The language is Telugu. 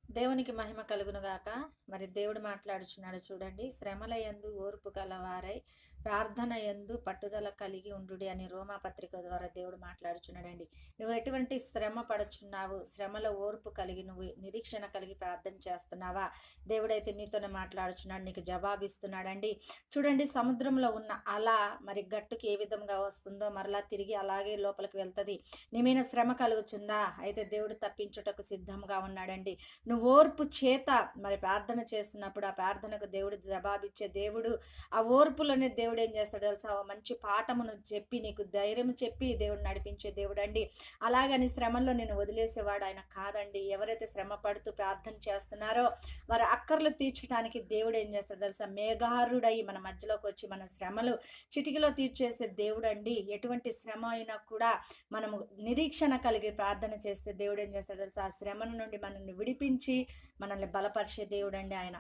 దేవునికి మహిమ కలుగును గాక. మరి దేవుడు మాట్లాడుచున్నాడు చూడండి. శ్రమల యందు ఓర్పు గలవారై ప్రార్థన యందు పట్టుదల కలిగి ఉండుడి అని రోమా పత్రిక ద్వారా దేవుడు మాట్లాడుచున్నాడండి. నువ్వు ఎటువంటి శ్రమ పడుచున్నావు? శ్రమలో ఓర్పు కలిగి నువ్వు నిరీక్షణ కలిగి ప్రార్థన చేస్తున్నావా? దేవుడైతే నీతోనే మాట్లాడుచున్నాడు, నీకు జవాబిస్తున్నాడండి. చూడండి, సముద్రంలో ఉన్న అల మరి గట్టుకి ఏ విధంగా వస్తుందో మరలా తిరిగి అలాగే లోపలికి వెళ్తుంది. నీ మీద శ్రమ కలుగుచుందా? అయితే దేవుడు తప్పించుటకు సిద్ధంగా ఉన్నాడండి. నువ్వు ఓర్పు చేత మరి ప్రార్థన చేస్తున్నప్పుడు ఆ ప్రార్థనకు దేవుడు జవాబిచ్చే దేవుడు. ఆ ఓర్పులోనే దేవుడు ఏం చేస్తాడు తెలుసా? మంచి పాఠమును చెప్పి నీకు ధైర్యం చెప్పి దేవుడు నడిపించే దేవుడు అండి. అలాగని శ్రమల్లో నేను వదిలేసేవాడు ఆయన కాదండి. ఎవరైతే శ్రమ పడుతూ ప్రార్థన చేస్తున్నారో వారి అక్కర్లు తీర్చడానికి దేవుడు ఏం చేస్తాడు తెలుసా? మేఘారుడై మన మధ్యలోకి వచ్చి మన శ్రమలు చిటికలో తీర్చేసే దేవుడు అండి. ఎటువంటి శ్రమ అయినా కూడా మనము నిరీక్షణ కలిగి ప్రార్థన చేస్తే దేవుడు ఏం చేస్తాడు తెలుసా? ఆ శ్రమల నుండి మనల్ని విడిపించి మనల్ని బలపరిచే దేవుడండి ఆయన.